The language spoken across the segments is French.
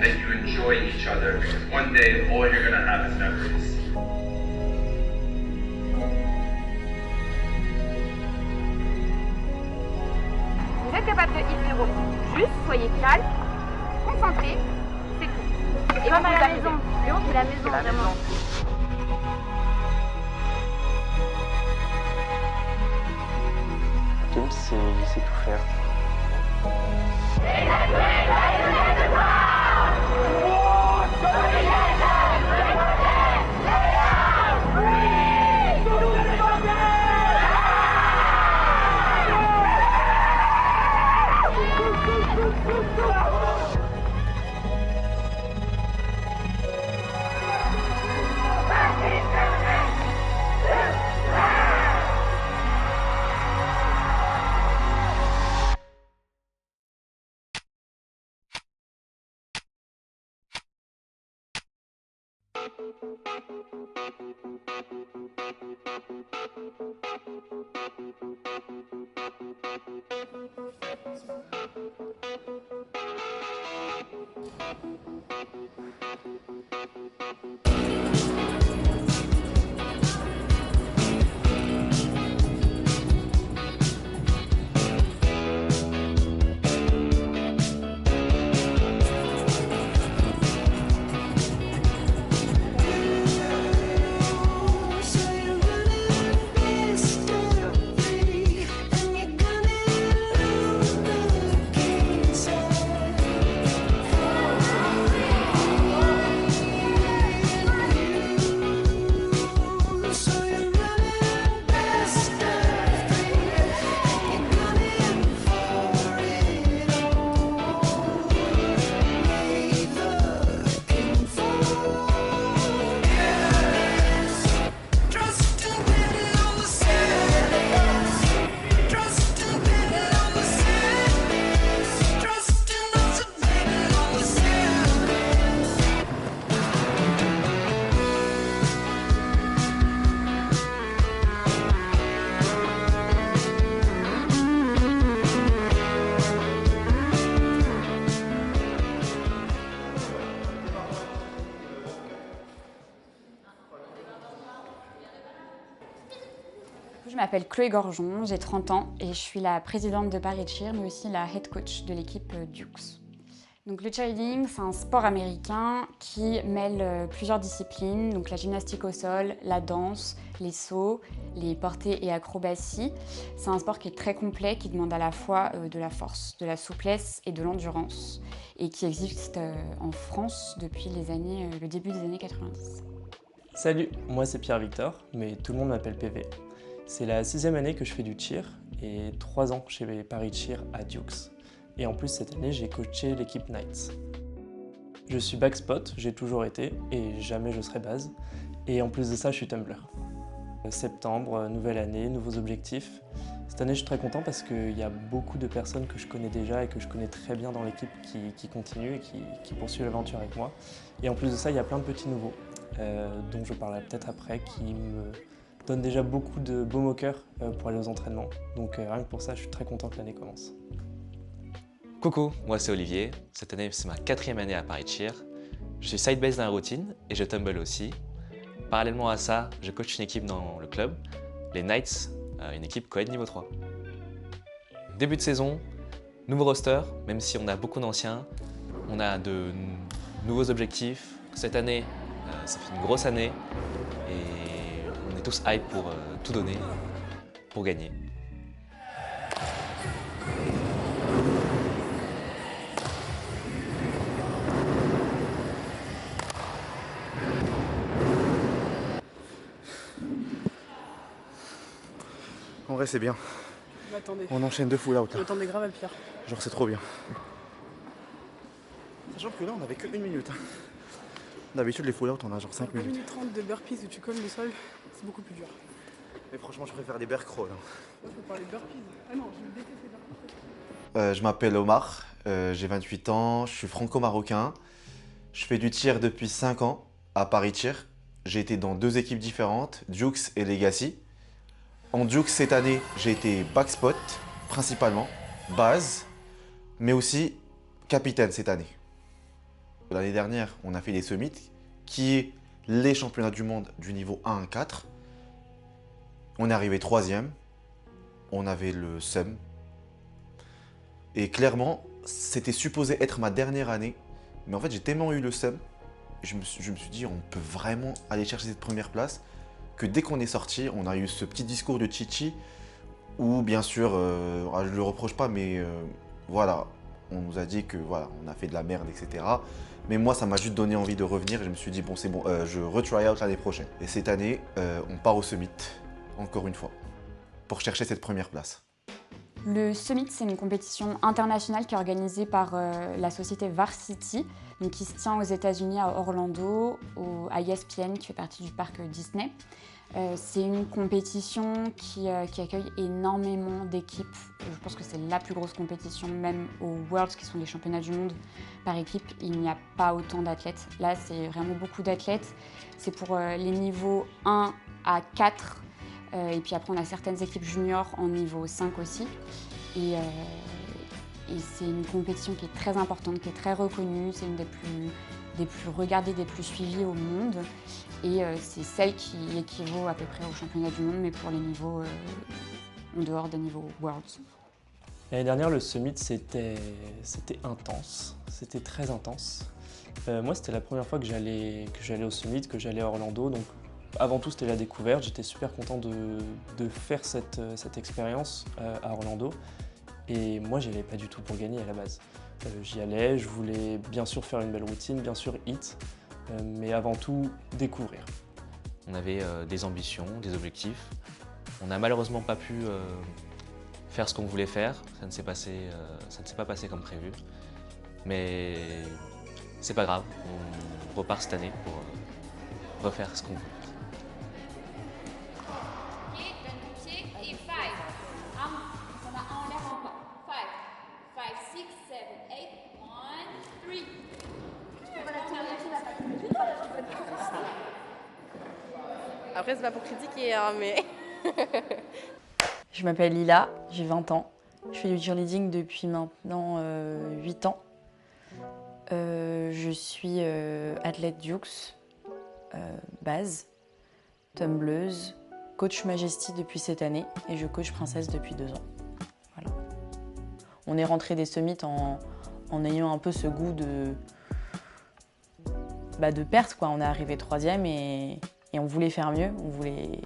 that you enjoy each other, because one day all you're gonna have is memories. Vous êtes capable de hit 0. Juste, soyez calme, concentré, c'est tout. Et comme à la maison. Léon, c'est la maison, vraiment. James, il sait tout faire. Je m'appelle Chloé Gorgeon, j'ai 30 ans et je suis la présidente de Paris Cheer, mais aussi la head coach de l'équipe Dukes. Donc, le cheerleading, c'est un sport américain qui mêle plusieurs disciplines, donc la gymnastique au sol, la danse, les sauts, les portées et acrobaties. C'est un sport qui est très complet, qui demande à la fois de la force, de la souplesse et de l'endurance, et qui existe en France depuis le début des années 90. Salut, moi c'est Pierre-Victor, mais tout le monde m'appelle PV. C'est la 6e année que je fais du cheer et 3 ans chez Paris Cheer à Dukes. Et en plus cette année j'ai coaché l'équipe Knights. Je suis backspot, j'ai toujours été et jamais je serai base. Et en plus de ça je suis tumbler. Septembre, nouvelle année, nouveaux objectifs. Cette année je suis très content parce qu'il y a beaucoup de personnes que je connais déjà et que je connais très bien dans l'équipe qui continuent et qui poursuivent l'aventure avec moi. Et en plus de ça il y a plein de petits nouveaux dont je parlerai peut-être après qui me donne déjà beaucoup de baume au cœur pour aller aux entraînements. Donc rien que pour ça, je suis très content que l'année commence. Coucou, moi c'est Olivier. Cette année, c'est ma 4e année à Paris Cheer. Je suis side base dans la routine et je tumble aussi. Parallèlement à ça, je coach une équipe dans le club, les Knights, une équipe co-ed niveau 3. Début de saison, nouveau roster, même si on a beaucoup d'anciens, on a de nouveaux objectifs. Cette année, ça fait une grosse année et on est tous hype pour tout donner, pour gagner. En vrai, c'est bien. Attendez. On enchaîne 2 full out là. Attendez grave à le faire. Genre, c'est trop bien. Sachant que là, on avait que 1 minute. D'habitude, les full out, on a genre 5 1 minutes. minute 30 de burpees où tu colles le sol, c'est beaucoup plus dur. Mais franchement, je préfère les bear crawl. Moi, je peux parler de burpees. Ah non, je déteste les burpees. Je m'appelle Omar, j'ai 28 ans, je suis franco-marocain. Je fais du tir depuis 5 ans à Paris Cheer. J'ai été dans 2 équipes différentes, Dukes et Legacy. En Dukes cette année, j'ai été backspot, principalement, base, mais aussi capitaine cette année. L'année dernière, on a fait les summits, qui est les championnats du monde du niveau 1 à 4. On est arrivé 3e. On avait le seum. Et clairement, c'était supposé être ma dernière année. Mais en fait, j'ai tellement eu le seum. Je me suis dit, on peut vraiment aller chercher cette première place. Que dès qu'on est sorti, on a eu ce petit discours de Chichi. Où bien sûr, je ne le reproche pas, mais voilà. On nous a dit que voilà, on a fait de la merde, etc. Mais moi, ça m'a juste donné envie de revenir. Et je me suis dit, bon, c'est bon, je retry out l'année prochaine. Et cette année, on part au Summit, encore une fois, pour chercher cette première place. Le Summit, c'est une compétition internationale qui est organisée par la société Varsity, donc qui se tient aux États-Unis à Orlando, à ESPN, qui fait partie du parc Disney. C'est une compétition qui accueille énormément d'équipes. Je pense que c'est la plus grosse compétition, même aux Worlds, qui sont les championnats du monde par équipe. Il n'y a pas autant d'athlètes. Là, c'est vraiment beaucoup d'athlètes. C'est pour les niveaux 1 à 4. Et puis après, on a certaines équipes juniors en niveau 5 aussi. Et c'est une compétition qui est très importante, qui est très reconnue. C'est une des plus regardées, des plus suivies au monde. Et c'est celle qui équivaut à peu près au championnat du monde, mais pour les niveaux en dehors des niveaux Worlds. L'année dernière, le Summit, c'était intense. C'était très intense. Moi, c'était la première fois que j'allais au Summit, que j'allais à Orlando. Donc, avant tout, c'était la découverte. J'étais super content de faire cette expérience à Orlando. Et moi, j'y allais pas du tout pour gagner à la base. J'y allais, je voulais bien sûr faire une belle routine, bien sûr hit, mais avant tout, découvrir. On avait des ambitions, des objectifs. On n'a malheureusement pas pu faire ce qu'on voulait faire. Ça ne s'est pas passé comme prévu. Mais c'est pas grave, on repart cette année pour refaire ce qu'on veut. Après, c'est pas pour critiquer, hein, mais... Je m'appelle Lila, j'ai 20 ans. Je fais du cheerleading depuis maintenant 8 ans. Je suis athlète Dukes, base, tumbleuse, coach Majesty depuis cette année et je coach Princesse depuis 2 ans. Voilà. On est rentré des summits en ayant un peu ce goût de perte, quoi. On est arrivé 3e et on voulait faire mieux, on voulait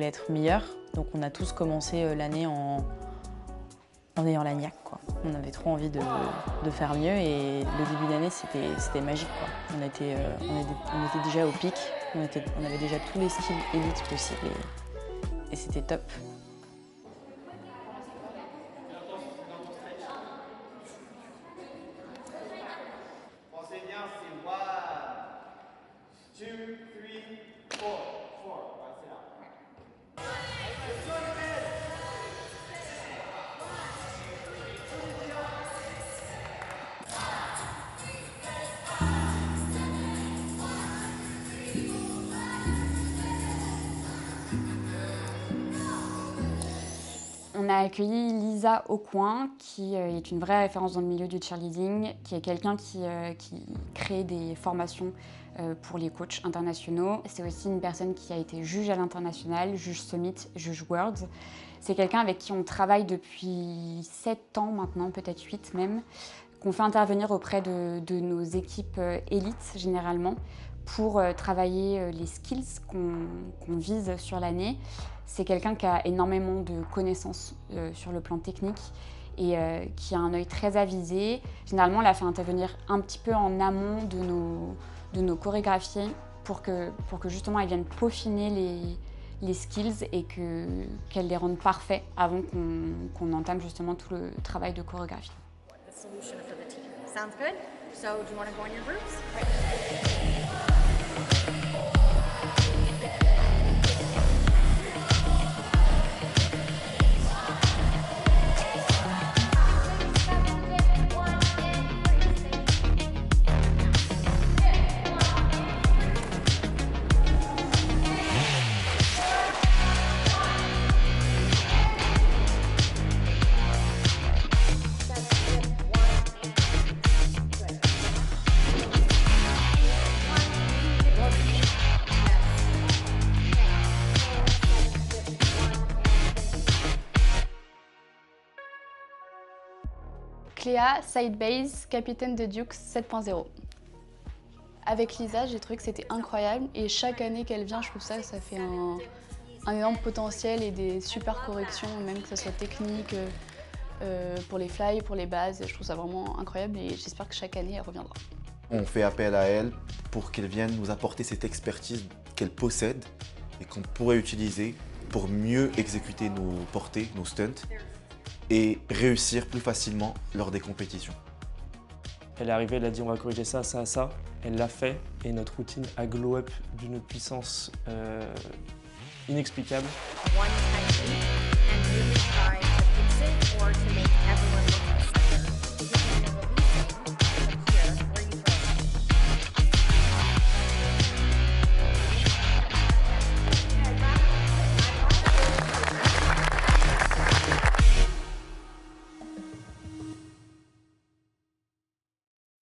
être meilleur. Donc on a tous commencé l'année en ayant la niaque, quoi. On avait trop envie de faire mieux et le début d'année c'était magique, quoi. On était déjà au pic, on avait déjà tous les skills élites possibles et c'était top. Pensez bien, c'est 1, 2, 3, 4. 4. C'est là. On a accueilli Lisa Aucoin, qui est une vraie référence dans le milieu du cheerleading, qui est quelqu'un qui crée des formations pour les coachs internationaux. C'est aussi une personne qui a été juge à l'international, juge Summit, juge Worlds. C'est quelqu'un avec qui on travaille depuis 7 ans maintenant, peut-être 8 même, qu'on fait intervenir auprès de nos équipes élites généralement pour travailler les skills qu'on vise sur l'année. C'est quelqu'un qui a énormément de connaissances sur le plan technique et qui a un œil très avisé. Généralement, on la fait intervenir un petit peu en amont de nos chorégraphies pour que justement elle vienne peaufiner les skills et qu'elle les rende parfaits avant qu'on entame justement tout le travail de chorégraphie. Sounds good. So, do you want to go in your groups? Cléa, side base, capitaine de Dukes 7.0. Avec Lisa, j'ai trouvé que c'était incroyable et chaque année qu'elle vient, je trouve ça fait un énorme potentiel et des super corrections, même que ce soit technique, pour les fly, pour les bases. Je trouve ça vraiment incroyable et j'espère que chaque année, elle reviendra. On fait appel à elle pour qu'elle vienne nous apporter cette expertise qu'elle possède et qu'on pourrait utiliser pour mieux exécuter nos portées, nos stunts et réussir plus facilement lors des compétitions. Elle est arrivée, elle a dit on va corriger ça, ça, ça. Elle l'a fait et notre routine a glow up d'une puissance inexplicable.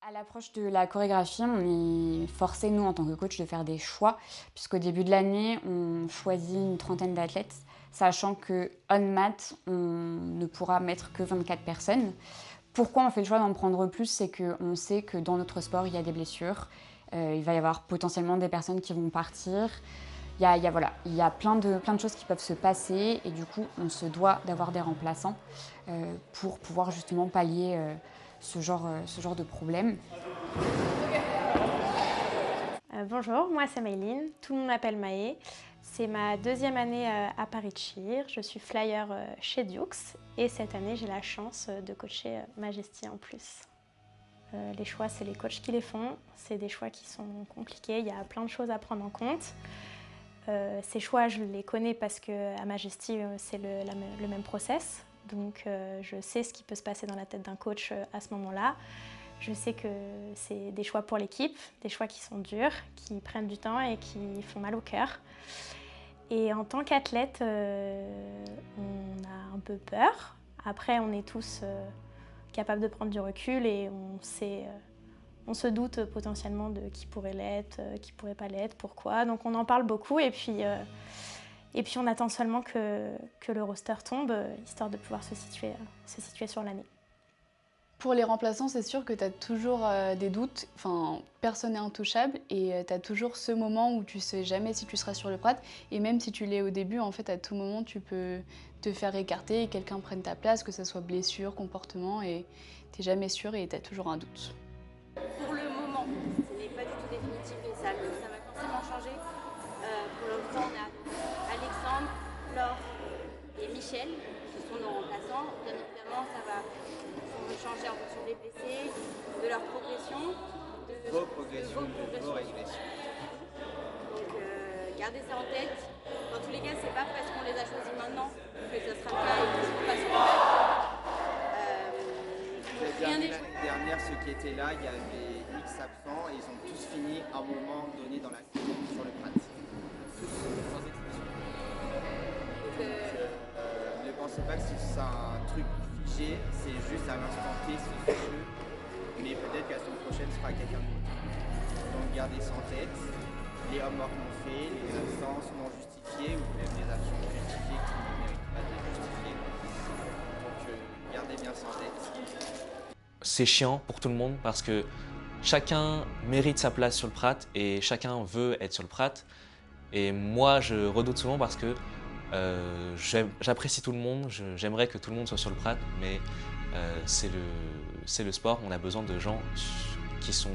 À l'approche de la chorégraphie, on est forcé, nous, en tant que coach, de faire des choix, puisqu'au début de l'année, on choisit une trentaine d'athlètes, sachant qu'en mat, on ne pourra mettre que 24 personnes. Pourquoi on fait le choix d'en prendre plus? C'est qu'on sait que dans notre sport, il y a des blessures, il va y avoir potentiellement des personnes qui vont partir. Il y a plein de choses qui peuvent se passer et du coup, on se doit d'avoir des remplaçants pour pouvoir justement pallier ce genre de problème. Bonjour, moi c'est Mayline, tout le monde m'appelle Maë. C'est ma deuxième année à Paris Cheer, je suis flyer chez Dukes et cette année j'ai la chance de coacher Majesty en plus. Les choix, c'est les coachs qui les font, c'est des choix qui sont compliqués, il y a plein de choses à prendre en compte. Ces choix, je les connais parce qu'à Majesty, c'est le même process. Donc je sais ce qui peut se passer dans la tête d'un coach à ce moment-là. Je sais que c'est des choix pour l'équipe, des choix qui sont durs, qui prennent du temps et qui font mal au cœur. Et en tant qu'athlète, on a un peu peur. Après, on est tous capables de prendre du recul et on se doute potentiellement de qui pourrait l'être, qui pourrait pas l'être, pourquoi. Donc on en parle beaucoup et puis on attend seulement que le roster tombe, histoire de pouvoir se situer sur l'année. Pour les remplaçants, c'est sûr que tu as toujours des doutes, enfin, personne n'est intouchable et tu as toujours ce moment où tu sais jamais si tu seras sur le prat et même si tu l'es au début, en fait, à tout moment, tu peux te faire écarter et quelqu'un prenne ta place, que ce soit blessure, comportement et tu n'es jamais sûr et tu as toujours un doute. Pour le moment, ce n'est pas du tout définitif et ça va forcément changer. Pour l'instant, on a Alexandre, Laure et Michel qui sont nos remplaçants. Bien évidemment, ça va changer en fonction des blessés, de leur progression, de vos progressions. Donc gardez ça en tête. Dans tous les cas, c'est pas parce qu'on les a choisis maintenant que ça sera le cas et qu'ils ne seront pas sur le L'année dernière, ceux qui étaient là, il y avait X absents et ils ont tous fini à un moment donné dans la saison sur le prat. Tous sans exception. Ne pensez pas que c'est un truc figé, c'est juste à l'instant T, c'est jeu, mais peut-être qu'à la semaine prochaine, ce sera quelqu'un d'autre. Donc gardez ça en tête. Les homework non faits, les absences non justifiées ou même les actions justifiées qui ne méritent pas d'être justifiées. Donc gardez bien ça en tête. C'est chiant pour tout le monde parce que chacun mérite sa place sur le prat et chacun veut être sur le prat. Et moi, je redoute souvent parce que j'apprécie tout le monde, j'aimerais que tout le monde soit sur le prat, mais c'est le sport, on a besoin de gens qui sont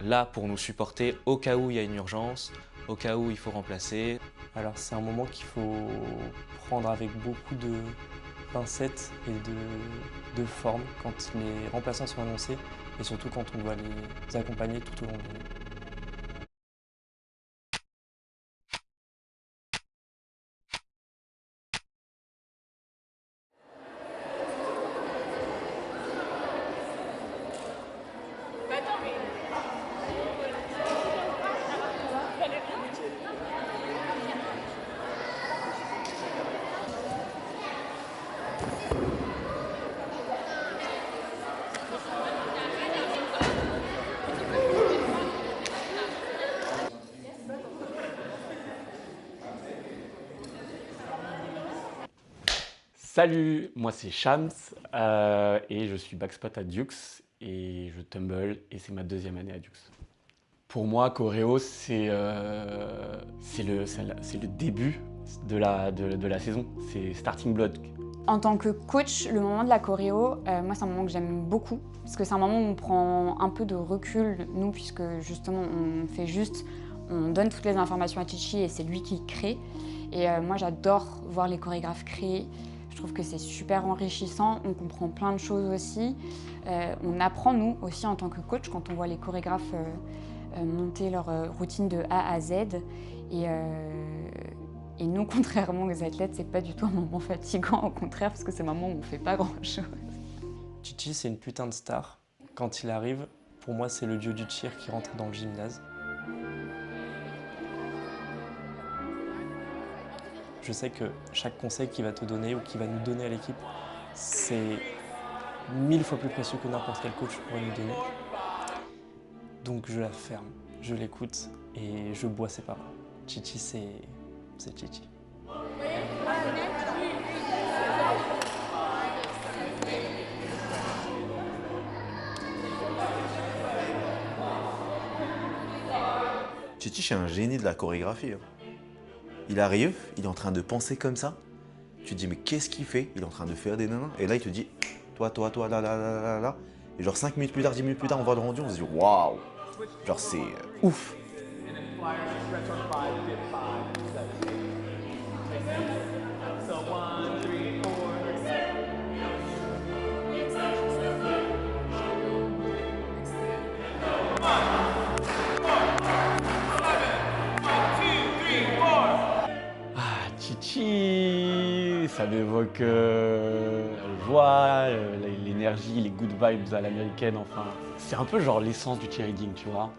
là pour nous supporter au cas où il y a une urgence, au cas où il faut remplacer. Alors c'est un moment qu'il faut prendre avec beaucoup de pincettes et de forme quand les remplaçants sont annoncés et surtout quand on doit les accompagner tout au long de l'année. Salut, moi c'est Shams, et je suis backspot à Dukes et je tumble et c'est ma 2e année à Dukes. Pour moi, choréo, c'est le début de la saison, c'est starting block. En tant que coach, le moment de la choréo, moi c'est un moment que j'aime beaucoup parce que c'est un moment où on prend un peu de recul, nous, puisque justement on donne toutes les informations à Chichi et c'est lui qui crée. Et moi j'adore voir les chorégraphes créer, je trouve que c'est super enrichissant, on comprend plein de choses aussi. On apprend nous aussi en tant que coach quand on voit les chorégraphes monter leur routine de A à Z. Et nous, contrairement aux athlètes, c'est pas du tout un moment fatigant, au contraire, parce que c'est un moment où on fait pas grand-chose. Chichi, c'est une putain de star. Quand il arrive, pour moi, c'est le dieu du cheer qui rentre dans le gymnase. Je sais que chaque conseil qu'il va te donner ou qu'il va nous donner à l'équipe, c'est 1000 fois plus précieux que n'importe quel coach pourrait nous donner. Donc je la ferme, je l'écoute et je bois ses paroles. Chichi, c'est Chichi. Chichi, c'est un génie de la chorégraphie. Il arrive, il est en train de penser comme ça. Tu te dis, mais qu'est-ce qu'il fait? Il est en train de faire des nanas. Et là, il te dit, toi, là, là, là, là, là. Et genre 5 minutes plus tard, 10 minutes plus tard, on voit le rendu, on se dit, waouh! Genre, c'est ouf! Chichi, ça m'évoque la joie, l'énergie, les good vibes à l'américaine, enfin. C'est un peu genre l'essence du cheerleading, tu vois.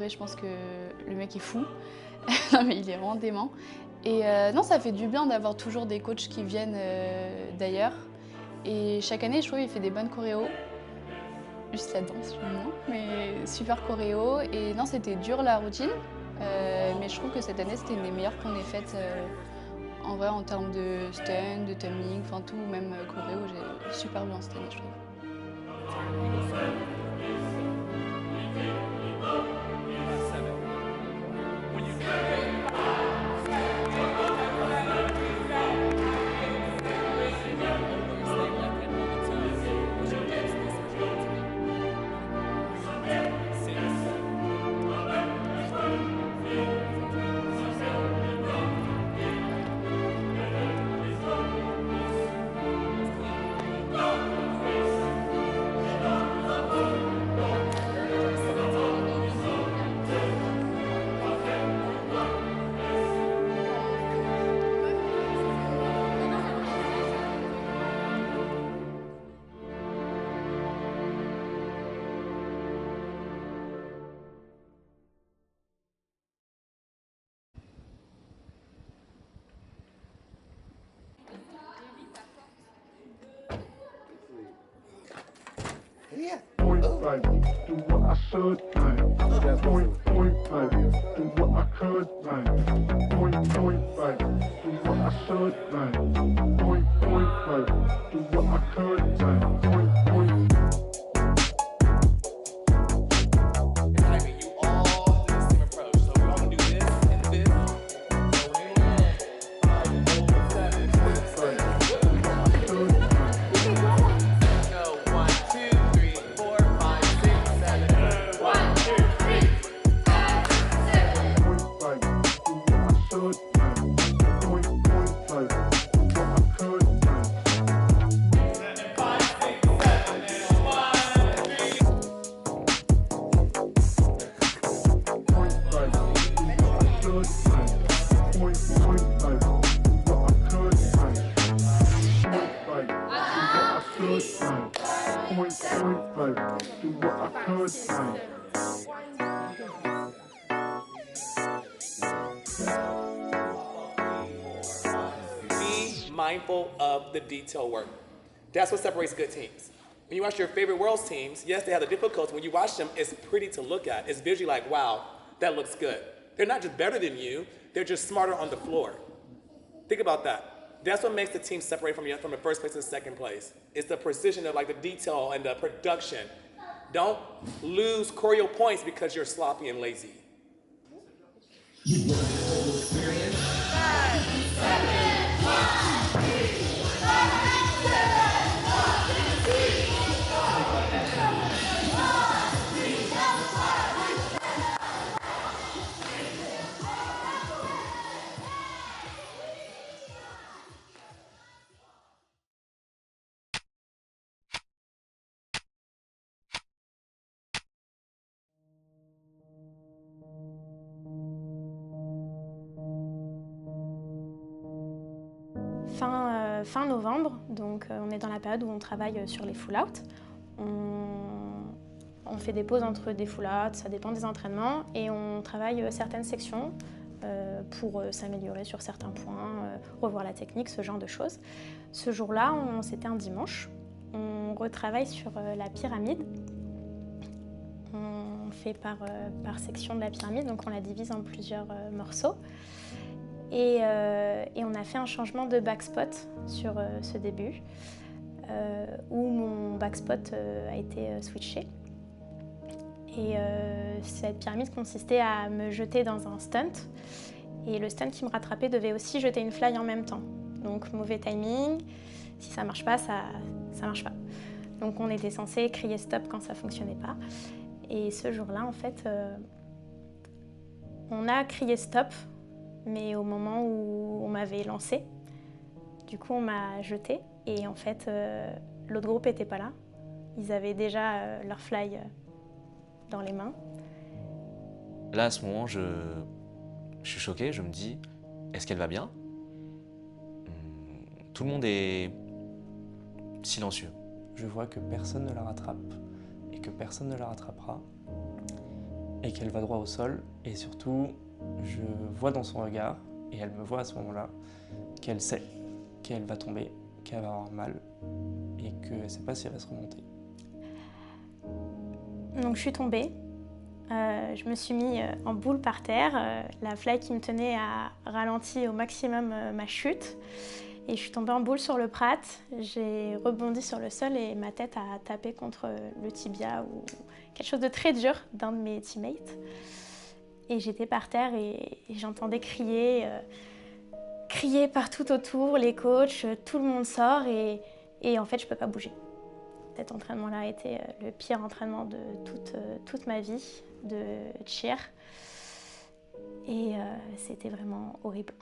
Je pense que le mec est fou, non mais il est vraiment dément. Et non, ça fait du bien d'avoir toujours des coachs qui viennent d'ailleurs. Et chaque année, je trouve qu'il fait des bonnes choréos. Juste la danse, moins, mais super choréo. Et non, c'était dur la routine, mais je trouve que cette année, c'était une des meilleures qu'on ait faites en vrai en termes de stun, de timing, enfin tout, même choréo, j'ai super bien cette année, je trouve. Point five, do what I should like. Point five, do what I could like. Point five, do what I should like. Point five, do what I could like. Point. of the detail work. That's what separates good teams. When you watch your favorite world's teams, yes, they have the difficulty. When you watch them, it's pretty to look at. It's visually like, wow, that looks good. They're not just better than you, they're just smarter on the floor. Think about that. That's what makes the team separate from the first place to the second place. It's the precision of like the detail and the production. Don't lose choreo points because you're sloppy and lazy. Fin novembre, donc on est dans la période où on travaille sur les full-out. On fait des pauses entre des full-out, ça dépend des entraînements, et on travaille certaines sections pour s'améliorer sur certains points, revoir la technique, ce genre de choses. Ce jour-là, c'était un dimanche, on retravaille sur la pyramide. On fait par section de la pyramide, donc on la divise en plusieurs morceaux. Et on a fait un changement de backspot sur ce début, où mon backspot a été switché. Et cette pyramide consistait à me jeter dans un stunt. Et le stunt qui me rattrapait devait aussi jeter une fly en même temps. Donc mauvais timing, si ça marche pas, ça marche pas. Donc on était censé crier stop quand ça fonctionnait pas. Et ce jour-là, en fait, on a crié stop, mais au moment où on m'avait lancé. Du coup, on m'a jeté et en fait, l'autre groupe n'était pas là. Ils avaient déjà leur fly dans les mains. Là, à ce moment, je suis choqué, je me dis, est-ce qu'elle va bien? Tout le monde est silencieux. Je vois que personne ne la rattrape et que personne ne la rattrapera et qu'elle va droit au sol et surtout, je vois dans son regard, et elle me voit à ce moment-là, qu'elle sait qu'elle va tomber, qu'elle va avoir mal, et qu'elle ne sait pas si elle va se remonter. Donc je suis tombée, je me suis mis en boule par terre, la fly qui me tenait a ralenti au maximum ma chute, et je suis tombée en boule sur le prat, j'ai rebondi sur le sol et ma tête a tapé contre le tibia ou quelque chose de très dur d'un de mes teammates. Et j'étais par terre et j'entendais crier partout autour, les coachs, tout le monde sort et en fait je peux pas bouger. Cet entraînement-là a été le pire entraînement de toute ma vie de cheer et c'était vraiment horrible.